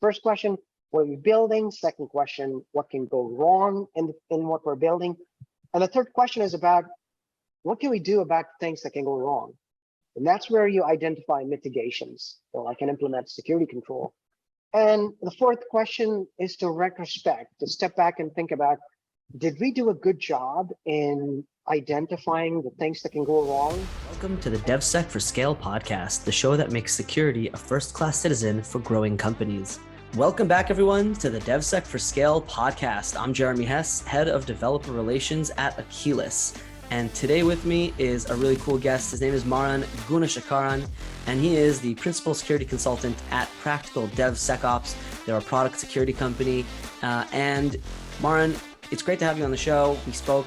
First question, what are we building? Second question, what can go wrong in what we're building? And the third question is about what can we do about things that can go wrong? And that's where you identify mitigations. So I can implement security control. And the fourth question is to retrospect, to step back and think about, did we do a good job in identifying the things that can go wrong? Welcome to the DevSec for Scale podcast, the show that makes security a first-class citizen for growing companies. Welcome back, everyone, to the DevSec for Scale podcast. I'm Jeremy Hess, Head of Developer Relations at Achilles. And today with me is a really cool guest. His name is Maran Gunasekaran, and he is the Principal Security Consultant at Practical DevSecOps. They're a product security company. And Maran, it's great to have you on the show.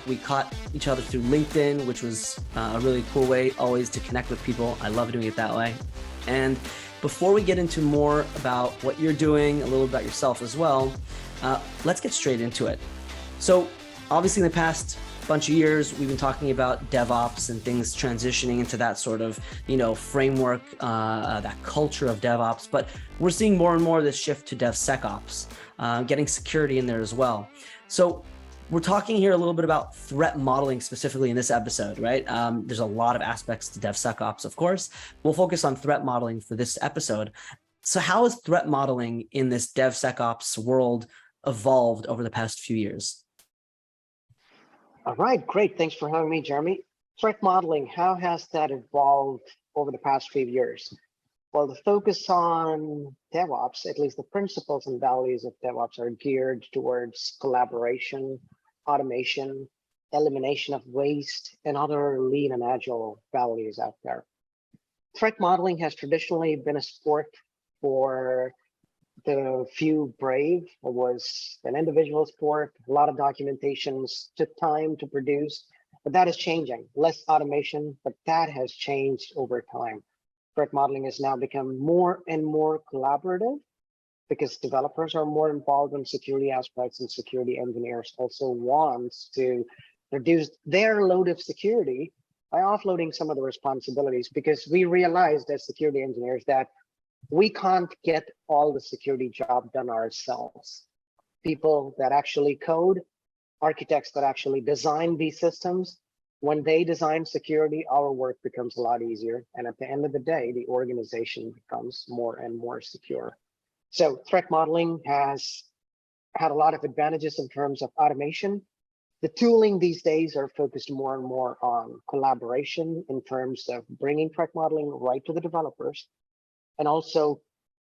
We caught each other through LinkedIn, which was a really cool way always to connect with people. I love doing it that way. And before we get into more about what you're doing, a little about yourself as well, let's get straight into it. So obviously in the past bunch of years, we've been talking about DevOps and things transitioning into that sort of, framework, that culture of DevOps, but we're seeing more and more of this shift to DevSecOps, getting security in there as well. So we're talking here a little bit about threat modeling specifically in this episode, right? There's a lot of aspects to DevSecOps, of course. We'll focus on threat modeling for this episode. So how has threat modeling in this DevSecOps world evolved over the past few years? All right, great. Thanks for having me, Jeremy. Threat modeling, how has that evolved over the past few years? Well, the focus on DevOps, at least the principles and values of DevOps, are geared towards collaboration, automation, elimination of waste, and other lean and agile values out there. Threat modeling has traditionally been a sport for the few brave. It was an individual sport. A lot of documentations took time to produce, but that is changing. Less automation, but that has changed over time. Threat modeling has now become more and more collaborative because developers are more involved in security aspects, and security engineers also want to reduce their load of security by offloading some of the responsibilities, because we realized as security engineers that we can't get all the security job done ourselves. People that actually code, architects that actually design these systems, when they design security, our work becomes a lot easier. And at the end of the day, the organization becomes more and more secure. So threat modeling has had a lot of advantages in terms of automation. The tooling these days are focused more and more on collaboration in terms of bringing threat modeling right to the developers. And also,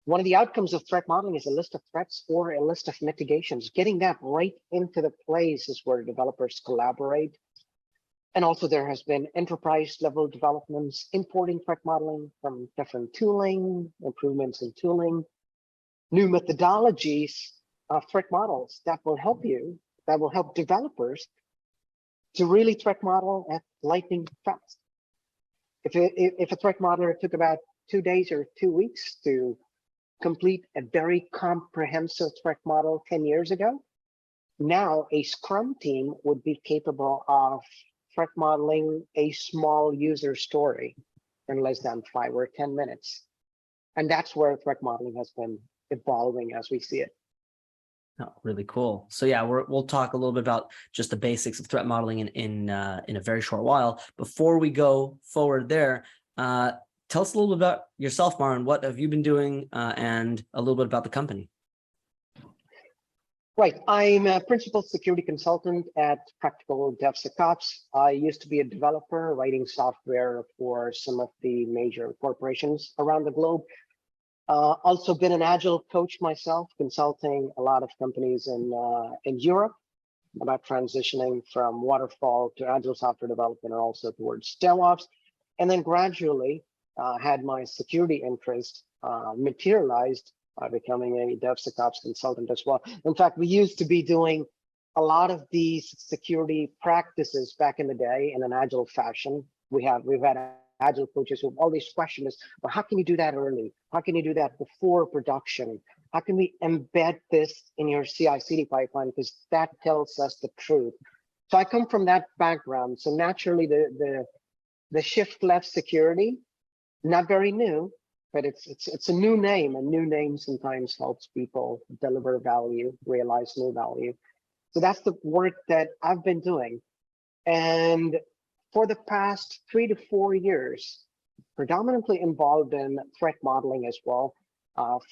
one of the outcomes of threat modeling is a list of threats or a list of mitigations. Getting that right into the places where developers collaborate. And also there has been enterprise level developments, importing threat modeling from different tooling, improvements in tooling, new methodologies of threat models that will help developers to really threat model at lightning fast. If a threat modeler took about 2 days or 2 weeks to complete a very comprehensive threat model 10 years ago, now a Scrum team would be capable of threat modeling a small user story in less than 5 or 10 minutes. And that's where threat modeling has been evolving as we see it. Oh, really cool. So yeah, we'll talk a little bit about just the basics of threat modeling in a very short while. Before we go forward there, tell us a little bit about yourself, Maran. What have you been doing, and a little bit about the company? Right. I'm a principal security consultant at Practical DevSecOps. I used to be a developer writing software for some of the major corporations around the globe. Also been an agile coach myself, consulting a lot of companies in Europe about transitioning from waterfall to agile software development, and also towards DevOps. And then gradually had my security interest materialized by becoming a DevSecOps consultant as well. In fact, we used to be doing a lot of these security practices back in the day in an agile fashion. We've had agile coaches who always question us, well, how can you do that early? How can you do that before production? How can we embed this in your CI/CD pipeline? Because that tells us the truth. So I come from that background. So naturally, the shift left security, not very new, but it's a new name. A new name sometimes helps people deliver value, realize new value. So that's the work that I've been doing. And for the past 3 to 4 years, predominantly involved in threat modeling as well,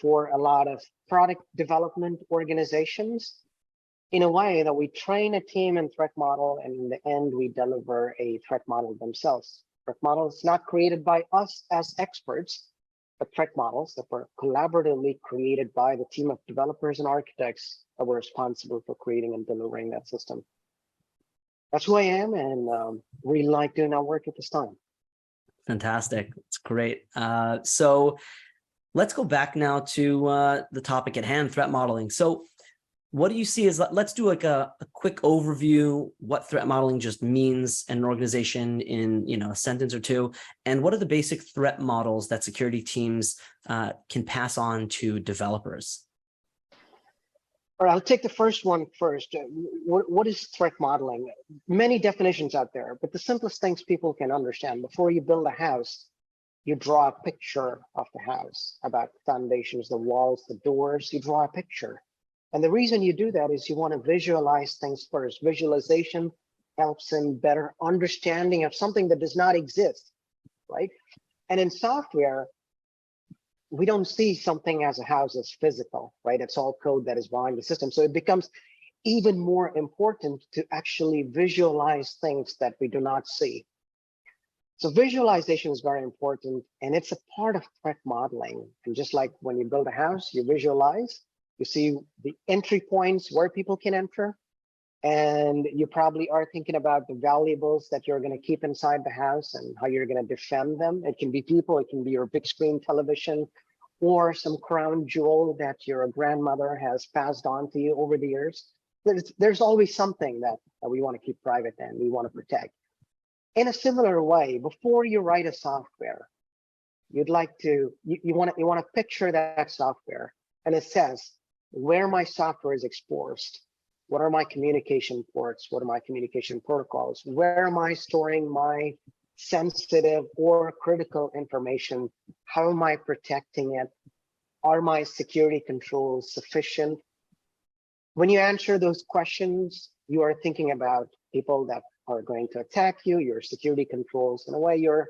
for a lot of product development organizations, in a way that we train a team in threat model, and in the end, we deliver a threat model themselves. Threat model is not created by us as experts, but threat models that were collaboratively created by the team of developers and architects that were responsible for creating and delivering that system. That's who I am, and really like doing our work at this time. Fantastic. It's great. So let's go back now to the topic at hand, threat modeling. So what do you see as, let's do like a quick overview, what threat modeling just means in an organization in a sentence or two, and what are the basic threat models that security teams can pass on to developers? All right, I'll take the first one first. What is threat modeling? Many definitions out there, but the simplest things people can understand. Before you build a house, you draw a picture of the house, about the foundations, the walls, the doors. You draw a picture. And the reason you do that is you want to visualize things first. Visualization helps in better understanding of something that does not exist, right? And in software, we don't see something as a house as physical, right? It's all code that is behind the system. So it becomes even more important to actually visualize things that we do not see. So visualization is very important, and it's a part of threat modeling. And just like when you build a house, you visualize, you see the entry points where people can enter, and you probably are thinking about the valuables that you're going to keep inside the house and how you're going to defend them. It can be people, it can be your big screen television, or some crown jewel that your grandmother has passed on to you over the years. There's always something that we want to keep private and we want to protect. In a similar way, before you write a software, you'd like to, you want to picture that software, and it says where my software is exposed. What are my communication ports? What are my communication protocols? Where am I storing my sensitive or critical information? How am I protecting it? Are my security controls sufficient? When you answer those questions, you are thinking about people that are going to attack you, your security controls. In a way, you're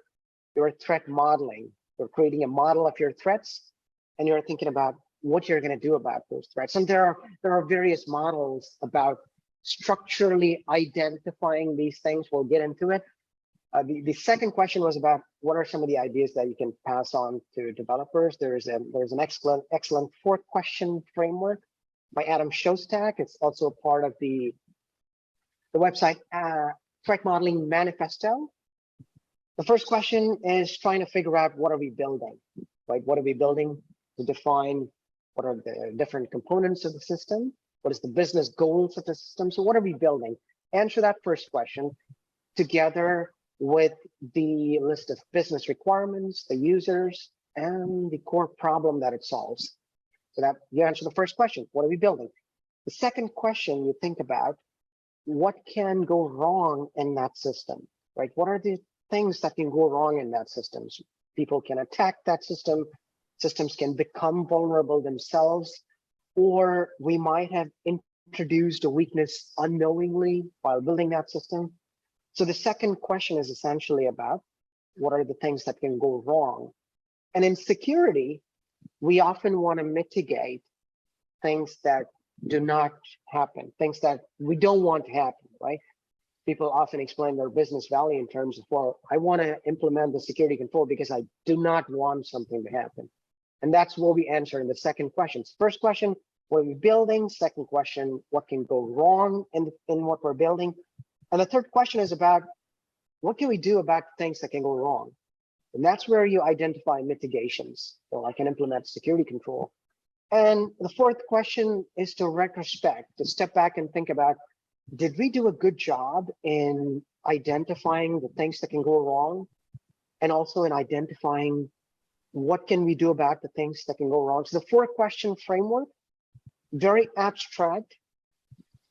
threat modeling. You're creating a model of your threats, and you're thinking about what you're going to do about those threats. And there are various models about structurally identifying these things. We'll get into it. The second question was about what are some of the ideas that you can pass on to developers. There's an excellent fourth question framework by Adam Shostak. It's also part of the website Threat Modeling Manifesto. The first question is trying to figure out, what are we building, right? What are we building to define what are the different components of the system? What is the business goals of the system? So what are we building? Answer that first question together with the list of business requirements, the users, and the core problem that it solves. So that you answer the first question, what are we building? The second question, you think about what can go wrong in that system, right? What are the things that can go wrong in that system? People can attack that system. Systems can become vulnerable themselves, or we might have introduced a weakness unknowingly while building that system. So the second question is essentially about what are the things that can go wrong. And in security, we often want to mitigate things that do not happen, things that we don't want to happen, right? People often explain their business value in terms of, well, I want to implement the security control because I do not want something to happen. And that's what we answer in the second question. First question, what are we building? Second question, what can go wrong in what we're building? And the third question is about what can we do about things that can go wrong? And that's where you identify mitigations. Well, I can implement security control. And the fourth question is to retrospect, to step back and think about, did we do a good job in identifying the things that can go wrong? And also in identifying what can we do about the things that can go wrong? So the four question framework, very abstract,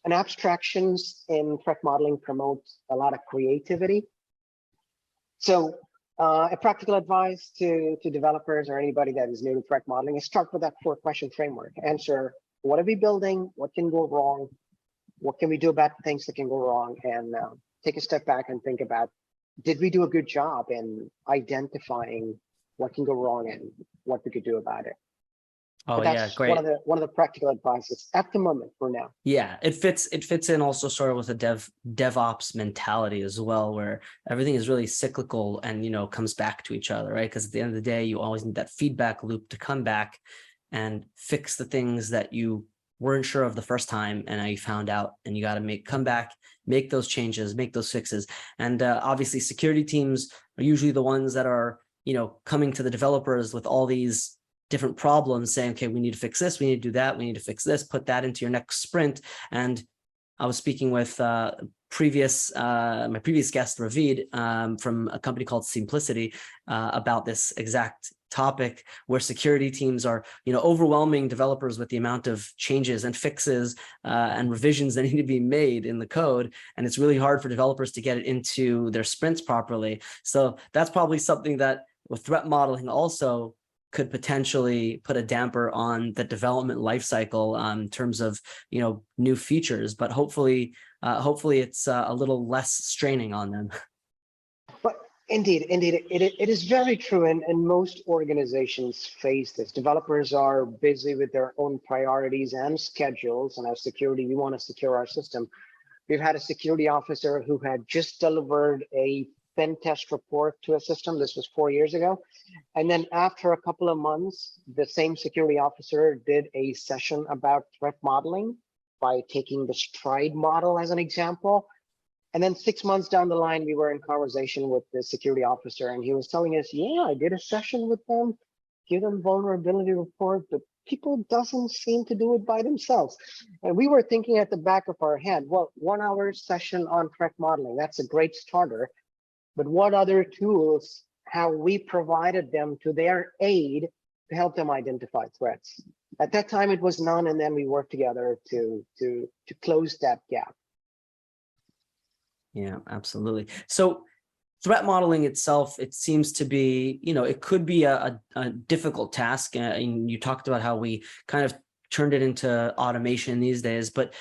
and abstractions in threat modeling promote a lot of creativity. So A practical advice to developers or anybody that is new to threat modeling is start with that 4-question framework. Answer, what are we building? What can go wrong? What can we do about the things that can go wrong? And take a step back and think about, did we do a good job in identifying what can go wrong and what we could do about it? Oh But yeah, that's great. one of the practical advices at the moment for now. Yeah, it fits in also sort of with a DevOps mentality as well, where everything is really cyclical and comes back to each other, right? Because at the end of the day, you always need that feedback loop to come back and fix the things that you weren't sure of the first time and now you found out, and you got to come back, make those changes, make those fixes. And obviously security teams are usually the ones that are coming to the developers with all these different problems, saying, okay, we need to fix this, we need to do that, we need to fix this, put that into your next sprint. And I was speaking with my previous guest, Ravid, from a company called Simplicity, about this exact topic, where security teams are overwhelming developers with the amount of changes and fixes and revisions that need to be made in the code, and it's really hard for developers to get it into their sprints properly. So that's probably something that with threat modeling also could potentially put a damper on the development lifecycle in terms of new features, but hopefully it's a little less straining on them. But indeed, it is very true, and most organizations face this. Developers are busy with their own priorities and schedules, and as security, we want to secure our system. We've had a security officer who had just delivered a pen test report to a system. This was 4 years ago. And then after a couple of months, the same security officer did a session about threat modeling by taking the STRIDE model as an example. And then 6 months down the line, we were in conversation with the security officer, and he was telling us, yeah, I did a session with them, give them vulnerability report, but people doesn't seem to do it by themselves. And we were thinking at the back of our head, well, 1 hour session on threat modeling, that's a great starter. But what other tools have we provided them to their aid to help them identify threats? At that time, it was none, and then we worked together to close that gap. Yeah, absolutely. So threat modeling itself, it seems to be, it could be a difficult task. And you talked about how we kind of turned it into automation these days, but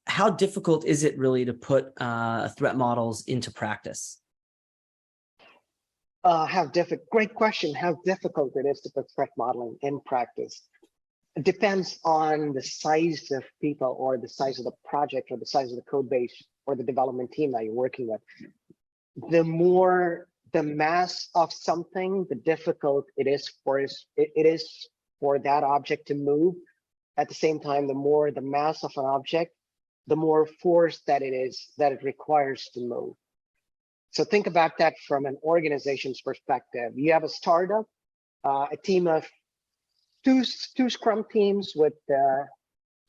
how difficult is it really to put threat models into practice? Great question. How difficult it is to put threat modeling in practice. It depends on the size of people, or the size of the project, or the size of the code base, or the development team that you're working with. The more the mass of something, the difficult it is for that object to move. At the same time, the more the mass of an object, the more force that it requires to move. So think about that from an organization's perspective. You have a startup, a team of two Scrum teams with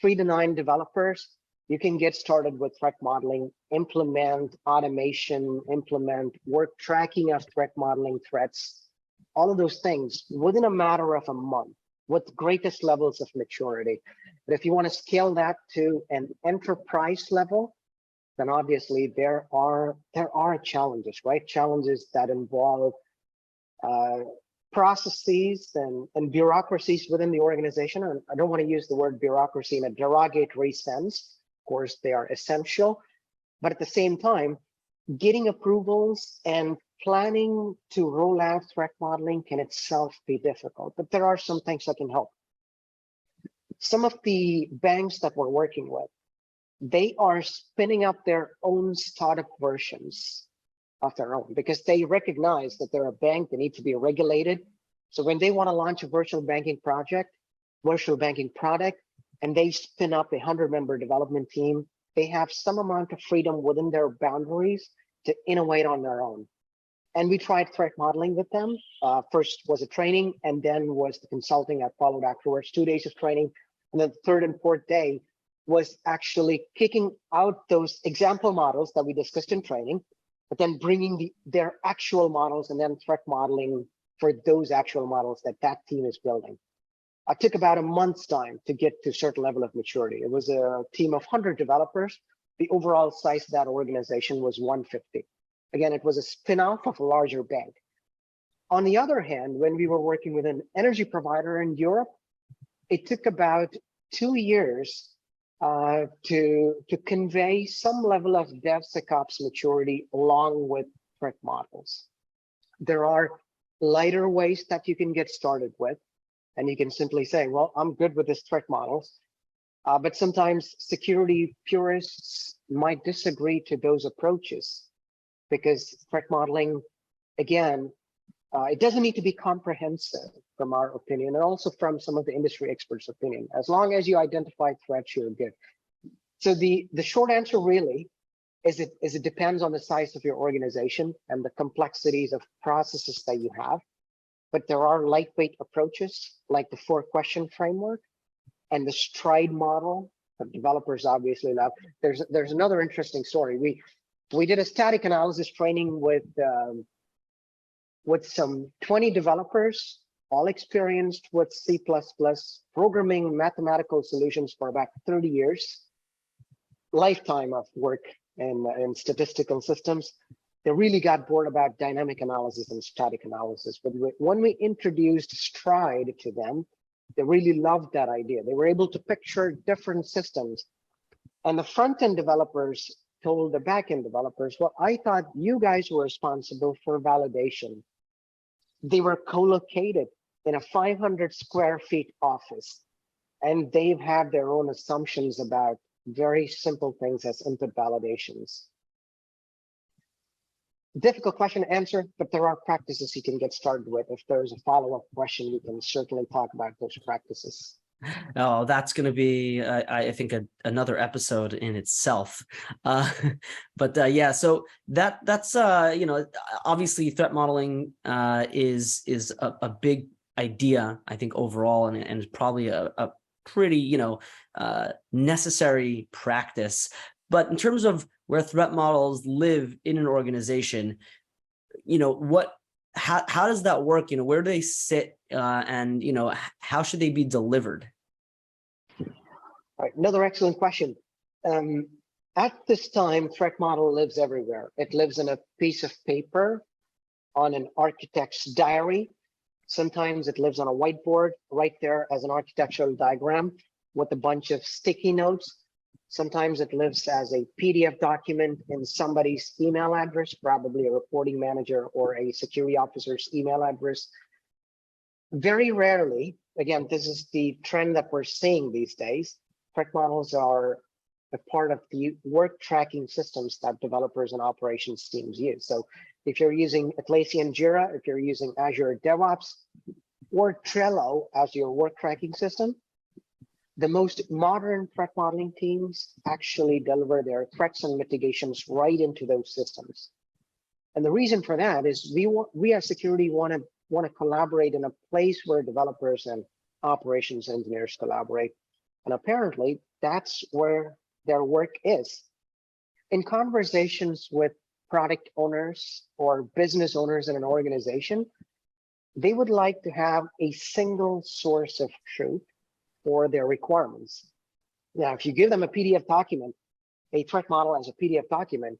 3 to 9 developers. You can get started with threat modeling, implement automation, implement work tracking of threat modeling threats, all of those things within a matter of a month with greatest levels of maturity. But if you want to scale that to an enterprise level, then obviously there are challenges, right? Challenges that involve processes and bureaucracies within the organization. And I don't want to use the word bureaucracy in a derogatory sense. Of course, they are essential, but at the same time, getting approvals and planning to roll out threat modeling can itself be difficult, but there are some things that can help. Some of the banks that we're working with, they are spinning up their own startup versions of their own, because they recognize that they're a bank, they need to be regulated. So when they want to launch a virtual banking product, and they spin up a 100-member development team, they have some amount of freedom within their boundaries to innovate on their own. And we tried threat modeling with them. First was a training, and then was the consulting that followed afterwards, 2 days of training. And then the third and fourth day was actually kicking out those example models that we discussed in training, but then bringing their actual models and then threat modeling for those actual models that team is building. It took about a month's time to get to a certain level of maturity. It was a team of 100 developers. The overall size of that organization was 150. Again, it was a spin-off of a larger bank. On the other hand, when we were working with an energy provider in Europe, it took about 2 years to convey some level of DevSecOps maturity along with threat models. There are lighter ways that you can get started with, and you can simply say, well, I'm good with this threat models. But sometimes security purists might disagree to those approaches because threat modeling, again, it doesn't need to be comprehensive from our opinion, and also from some of the industry experts' opinion. As long as you identify threats, you're good. So the short answer really is it depends on the size of your organization and the complexities of processes that you have. But there are lightweight approaches like the 4-question framework and the stride model that developers obviously love. There's another interesting story. We did a static analysis training with some 20 developers, all experienced with C++, programming mathematical solutions for about 30 years, lifetime of work in statistical systems. They really got bored about dynamic analysis and static analysis. But when we introduced stride to them, they really loved that idea. They were able to picture different systems. And the front-end developers told the back-end developers, well, I thought you guys were responsible for validation. They were co-located in a 500 square feet office, and they've had their own assumptions about very simple things as input validations. Difficult question to answer, but there are practices you can get started with. If there's a follow-up question, we can certainly talk about those practices. Oh, that's going to be, I think, another episode in itself. But yeah, so that's obviously threat modeling is a big idea, I think, overall, and probably a pretty necessary practice. But in terms of where threat models live in an organization, how does that work? Where do they sit, and how should they be delivered? All right, another excellent question. At this time, threat model lives everywhere. It lives in a piece of paper, on an architect's diary. Sometimes it lives on a whiteboard right there as an architectural diagram with a bunch of sticky notes. Sometimes it lives as a PDF document in somebody's email address, probably a reporting manager or a security officer's email address. Very rarely, again, this is the trend that we're seeing these days, threat models are a part of the work tracking systems that developers and operations teams use. So if you're using Atlassian Jira, if you're using Azure DevOps, or Trello as your work tracking system, the most modern threat modeling teams actually deliver their threats and mitigations right into those systems. And the reason for that is we as security want to collaborate in a place where developers and operations engineers collaborate. And apparently that's where their work is. In conversations with product owners or business owners in an organization, they would like to have a single source of truth for their requirements. Now, if you give them a PDF document, a threat model as a PDF document,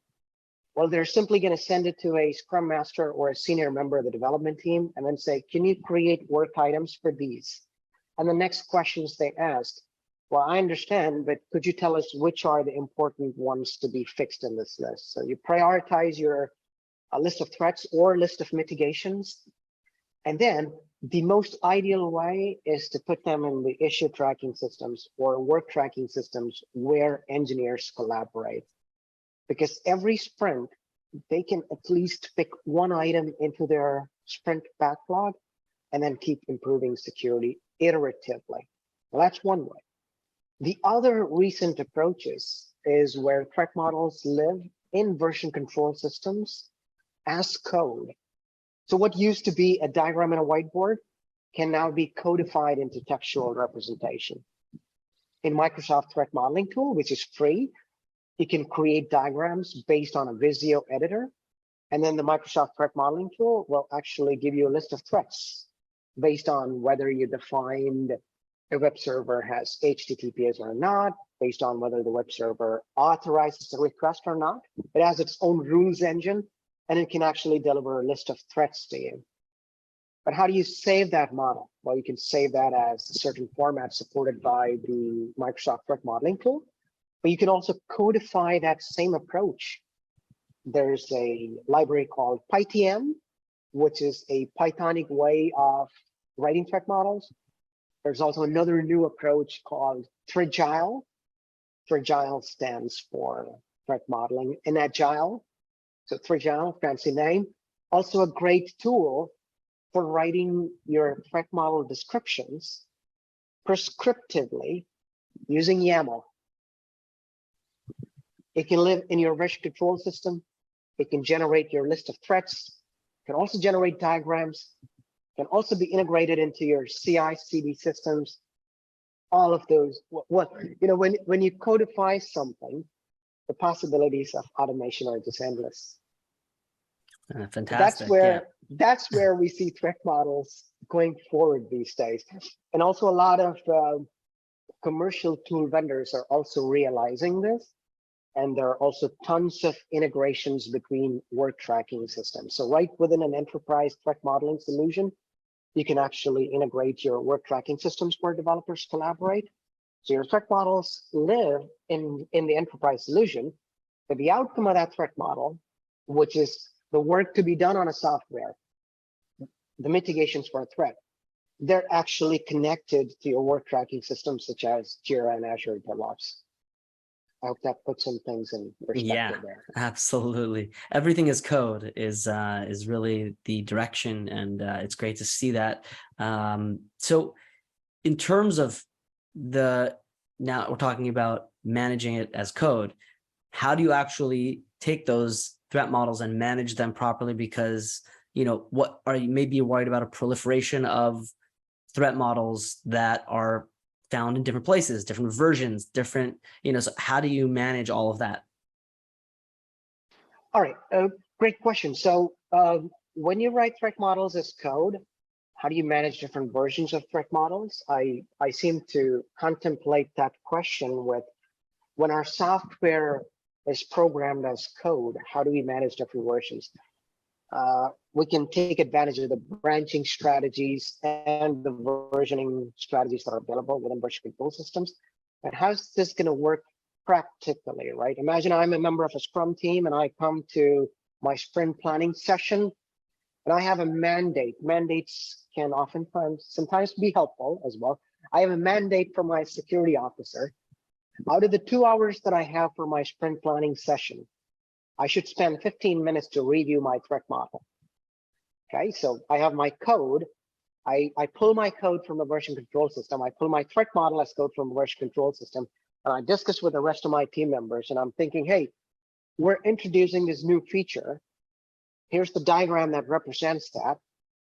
well, they're simply going to send it to a Scrum Master or a senior member of the development team and then say, can you create work items for these? And the next questions they ask, well, I understand, but could you tell us which are the important ones to be fixed in this list? So you prioritize your list of threats or list of mitigations. And then the most ideal way is to put them in the issue tracking systems or work tracking systems where engineers collaborate. Because every sprint, they can at least pick one item into their sprint backlog and then keep improving security iteratively. Well, that's one way. The other recent approaches is where threat models live in version control systems as code. So what used to be a diagram and a whiteboard can now be codified into textual representation. In Microsoft Threat Modeling Tool, which is free, you can create diagrams based on a Visio editor. And then the Microsoft Threat Modeling Tool will actually give you a list of threats based on whether you defined a web server has HTTPS or not, based on whether the web server authorizes the request or not. It has its own rules engine, and it can actually deliver a list of threats to you. But how do you save that model? Well, you can save that as a certain format supported by the Microsoft threat modeling tool, but you can also codify that same approach. There's a library called PyTM, which is a Pythonic way of writing threat models. There's also another new approach called Fragile. Fragile stands for threat modeling in Agile. So Fragile, fancy name. Also a great tool for writing your threat model descriptions prescriptively using YAML. It can live in your version control system. It can generate your list of threats. It can also generate diagrams. It can also be integrated into your CI/CD systems. All of those. When you codify something, the possibilities of automation are just endless. Fantastic. That's where we see threat models going forward these days. And also a lot of commercial tool vendors are also realizing this. And there are also tons of integrations between work tracking systems. So right within an enterprise threat modeling solution, you can actually integrate your work tracking systems where developers collaborate. So your threat models live in the enterprise solution, but the outcome of that threat model, which is the work to be done on a software, the mitigations for a threat, they're actually connected to your work tracking systems such as Jira and Azure DevOps. I hope that puts some things in perspective there. Absolutely. Everything is code is really the direction, and it's great to see that. So in terms of now we're talking about managing it as code, how do you actually take those threat models and manage them properly? Because, what are you maybe worried about a proliferation of threat models that are found in different places, different versions, different, so how do you manage all of that? All right, great question. So when you write threat models as code, how do you manage different versions of threat models? I seem to contemplate that question with when our software is programmed as code, how do we manage different versions? We can take advantage of the branching strategies and the versioning strategies that are available within version control systems. And how's this going to work practically, right? Imagine I'm a member of a Scrum team and I come to my sprint planning session and I have a mandate. Mandates can sometimes be helpful as well. I have a mandate from my security officer. Out of the 2 hours that I have for my sprint planning session, I should spend 15 minutes to review my threat model. Okay, so I have my code. I pull my code from a version control system. I pull my threat model as code from a version control system, and I discuss with the rest of my team members. And I'm thinking, hey, we're introducing this new feature. Here's the diagram that represents that.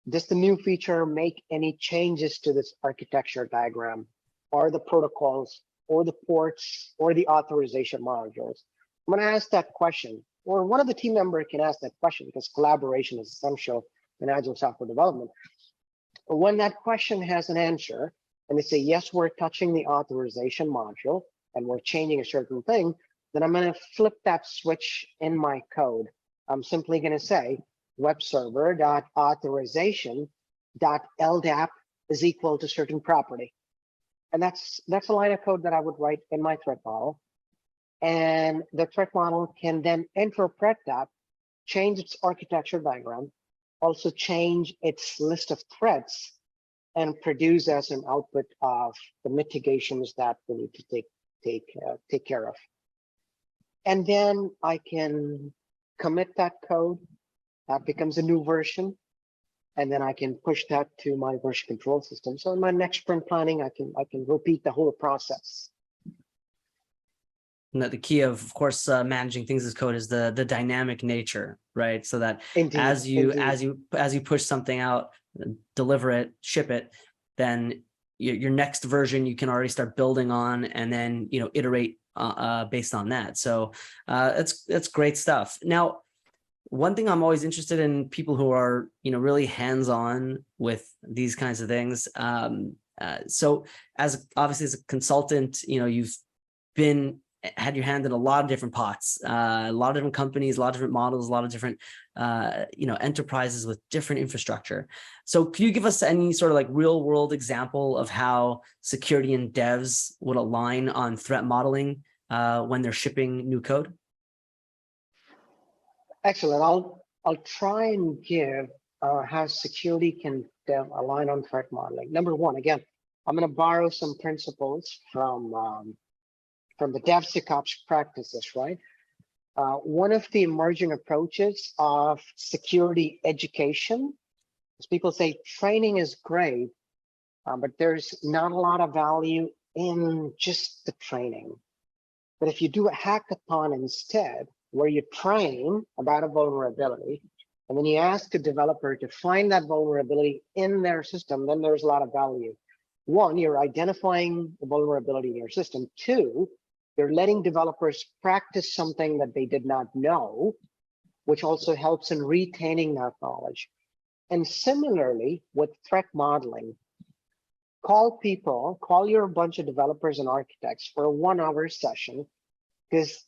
Does the new feature make any changes to this architecture diagram, or the protocols, or the ports, or the authorization modules? I'm going to ask that question, or one of the team members can ask that question, because collaboration is essential in agile software development. But when that question has an answer, and they say, yes, we're touching the authorization module, and we're changing a certain thing, then I'm going to flip that switch in my code. I'm simply going to say web server.authorization.ldap is equal to certain property. And that's a line of code that I would write in my threat model. And the threat model can then interpret that, change its architecture diagram, also change its list of threats, and produce as an output of the mitigations that we need to take care of. And then I can commit that code. That becomes a new version. And then I can push that to my version control system. So in my next sprint planning, I can repeat the whole process. And the key of course, managing things as code is the dynamic nature, right? So that as you push something out, deliver it, ship it, then your next version you can already start building on, and then iterate based on that. So that's great stuff. Now, one thing I'm always interested in people who are really hands-on with these kinds of things. So obviously as a consultant, you've been had your hand in a lot of different pots, a lot of different companies, a lot of different models, a lot of different, enterprises with different infrastructure. So can you give us any sort of like real world example of how security and devs would align on threat modeling when they're shipping new code? Excellent. I'll try and give how security can align on threat modeling. Number one, again, I'm going to borrow some principles from the DevSecOps practices, right? One of the emerging approaches of security education is people say training is great, but there's not a lot of value in just the training. But if you do a hackathon instead, where you train about a vulnerability, and then you ask a developer to find that vulnerability in their system, then there's a lot of value. One, you're identifying the vulnerability in your system. Two, you're letting developers practice something that they did not know, which also helps in retaining that knowledge. And similarly, with threat modeling, call your bunch of developers and architects for a 1-hour session, because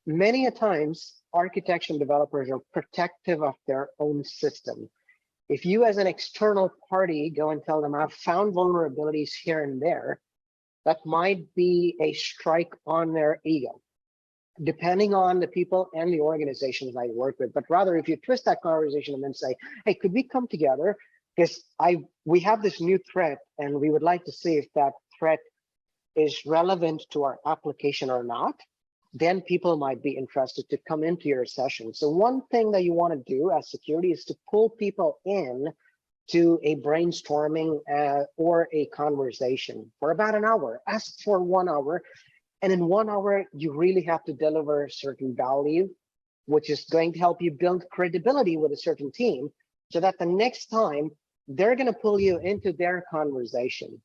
many a times architects and developers are protective of their own system. If you as an external party go and tell them, I've found vulnerabilities here and there, that might be a strike on their ego, depending on the people and the organizations I work with. But rather, if you twist that conversation and then say, hey, could we come together? Because we have this new threat, and we would like to see if that threat is relevant to our application or not, then people might be interested to come into your session. So one thing that you want to do as security is to pull people in to a brainstorming or a conversation for about an hour. Ask for 1 hour. And in 1 hour, you really have to deliver certain value, which is going to help you build credibility with a certain team, so that the next time they're going to pull you into their conversation,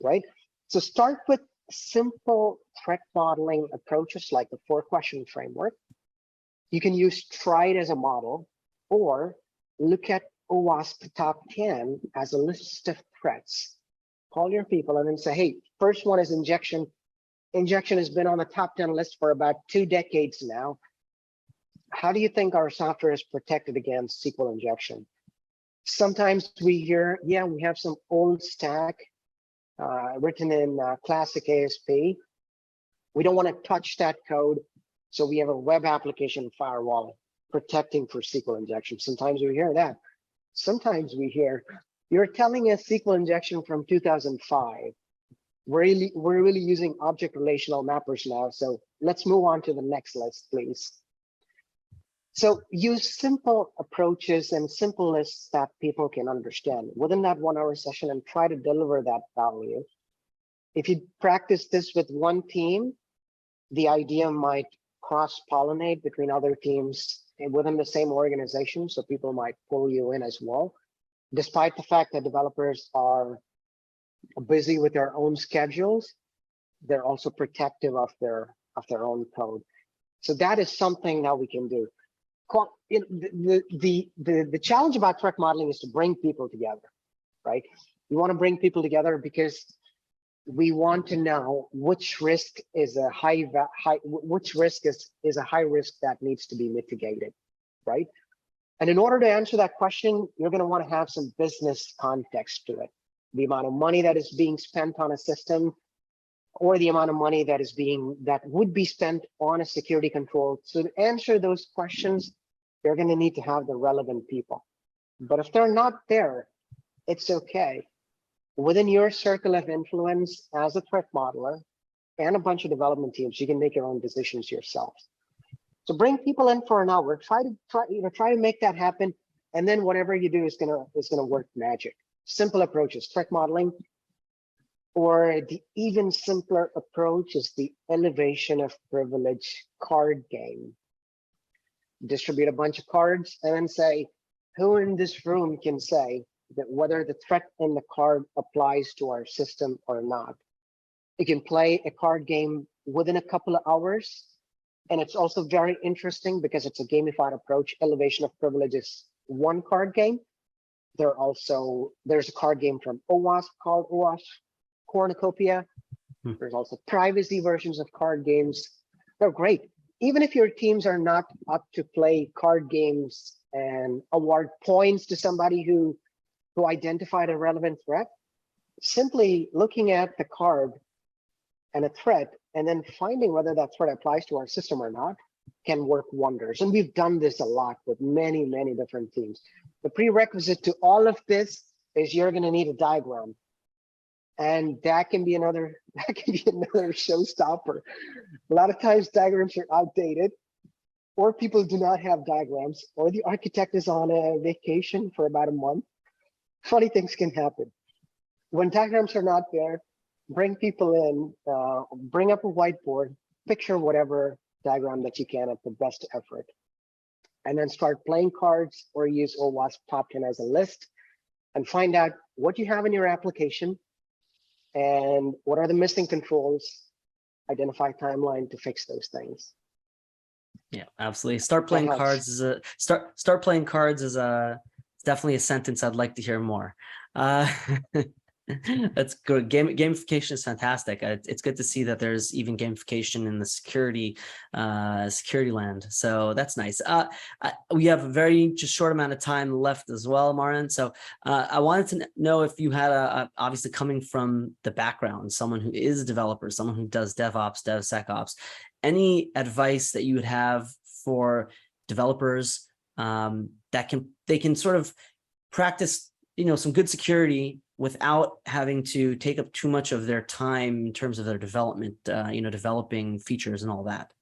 right? So start with simple threat modeling approaches like the 4-question framework. You can use TRIDE as a model, or look at OWASP top 10 as a list of threats. Call your people and then say, hey, first one is injection. Injection has been on the top 10 list for about 2 decades now. How do you think our software is protected against SQL injection? Sometimes we hear, yeah, we have some old stack written in classic ASP. We don't want to touch that code, so we have a web application firewall protecting for SQL injection. Sometimes we hear that. Sometimes we hear, you're telling us SQL injection from 2005. We're really using object relational mappers now, so let's move on to the next list, please. So use simple approaches and simple lists that people can understand within that 1-hour session, and try to deliver that value. If you practice this with one team, the idea might cross-pollinate between other teams within the same organization, so people might pull you in as well. Despite the fact that developers are busy with their own schedules, they're also protective of their own code. So that is something that we can do. The challenge about threat modeling is to bring people together, right? You want to bring people together because we want to know which risk is a high risk that needs to be mitigated, right? And in order to answer that question, you're going to want to have some business context to it. The amount of money that is being spent on a system, or the amount of money that would be spent on a security control. So to answer those questions, you're going to need to have the relevant people. But if they're not there, it's okay. Within your circle of influence as a threat modeler and a bunch of development teams, you can make your own decisions yourself. So bring people in for an hour. Try to make that happen, and then whatever you do is gonna work magic. Simple approaches, threat modeling, or the even simpler approach is the elevation of privilege card game. Distribute a bunch of cards and then say, who in this room can say that whether the threat in the card applies to our system or not? You can play a card game within a couple of hours. And it's also very interesting because it's a gamified approach. Elevation of privilege is one card game. There's a card game from OWASP called OWASP Cornucopia. There's also privacy versions of card games. No, great. Even if your teams are not up to play card games and award points to somebody who identified a relevant threat, simply looking at the card and a threat and then finding whether that threat applies to our system or not can work wonders. And we've done this a lot with many, many different teams. The prerequisite to all of this is you're going to need a diagram. And that can be another showstopper. A lot of times diagrams are outdated, or people do not have diagrams, or the architect is on a vacation for about a month. Funny things can happen. When diagrams are not there, bring people in, bring up a whiteboard, picture whatever diagram that you can at the best effort, and then start playing cards or use OWASP top 10 as a list and find out what you have in your application and what are the missing controls, identify timeline to fix those things. Yeah, absolutely. Start playing cards is definitely a sentence I'd like to hear more. That's good. Gamification is fantastic. It's good to see that there's even gamification in the security land. So that's nice. We have a very just short amount of time left as well, Maran. So I wanted to know if you had obviously coming from the background, someone who is a developer, someone who does DevOps, DevSecOps, any advice that you would have for developers that they can sort of practice, some good security without having to take up too much of their time in terms of their development, developing features and all that?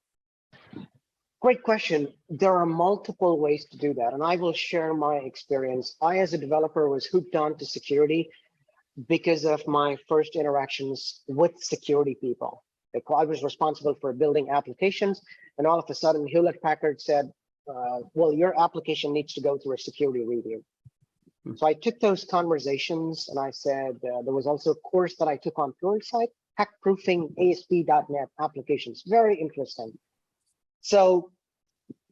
Great question. There are multiple ways to do that, and I will share my experience. I, as a developer, was hooked on to security because of my first interactions with security people. I was responsible for building applications, and all of a sudden, Hewlett-Packard said, well, your application needs to go through a security review. So I took those conversations and I said, there was also a course that I took on Pluralsight, Hack-Proofing ASP.NET Applications. Very interesting. So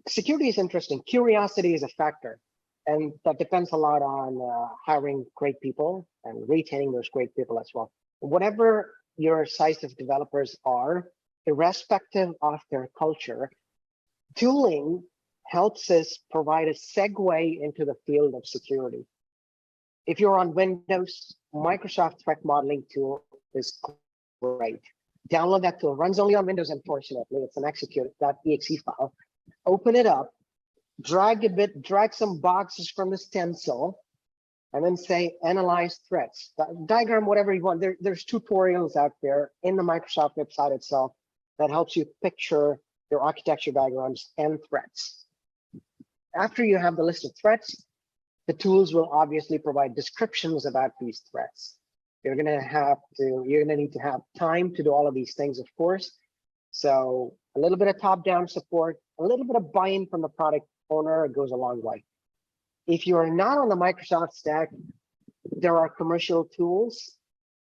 security is interesting. Curiosity is a factor. And that depends a lot on hiring great people and retaining those great people as well. Whatever your size of developers are, irrespective of their culture, tooling helps us provide a segue into the field of security. If you're on Windows, Microsoft Threat Modeling tool is great. Download that tool. Runs only on Windows, unfortunately. It's an execute.exe file. Open it up, drag some boxes from the stencil, and then say analyze threats. Diagram whatever you want. There's tutorials out there in the Microsoft website itself that helps you picture your architecture diagrams and threats. After you have the list of threats, the tools will obviously provide descriptions about these threats. You're gonna need to have time to do all of these things, of course. So a little bit of top-down support, a little bit of buy-in from the product owner goes a long way. If you are not on the Microsoft stack, there are commercial tools.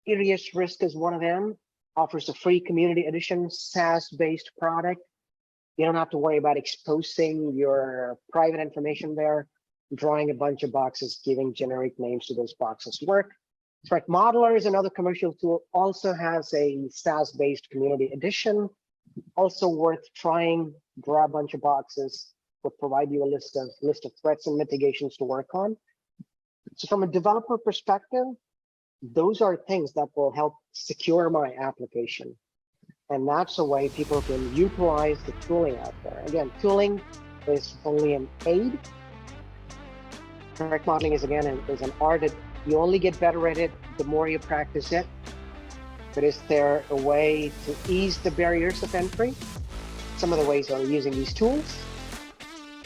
Irius Risk is one of them, offers a free community edition, SaaS-based product. You don't have to worry about exposing your private information there, drawing a bunch of boxes, giving generic names to those boxes work. Threat Modeler is another commercial tool, also has a SaaS-based community edition, also worth trying, draw a bunch of boxes, will provide you a list of threats and mitigations to work on. So from a developer perspective, those are things that will help secure my application. And that's a way people can utilize the tooling out there. Again, tooling is only an aid. Threat modeling is an art that you only get better at it the more you practice it. But is there a way to ease the barriers of entry? Some of the ways are using these tools.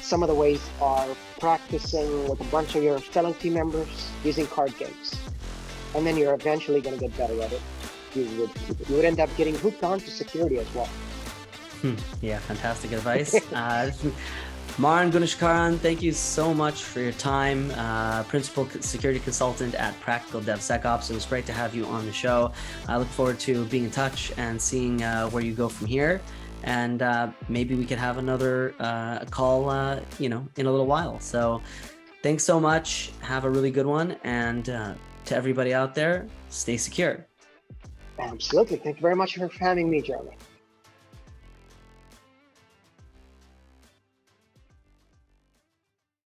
Some of the ways are practicing with a bunch of your fellow team members using card games. And then you're eventually going to get better at it. You would end up getting hooked on to security as well. Yeah, fantastic advice. Maran Gunasekaran, thank you so much for your time. Principal Security Consultant at Practical DevSecOps. It was great to have you on the show. I look forward to being in touch and seeing where you go from here. And maybe we could have another call, in a little while. So thanks so much. Have a really good one. And to everybody out there, stay secure. Absolutely. Thank you very much for having me, Jeremy.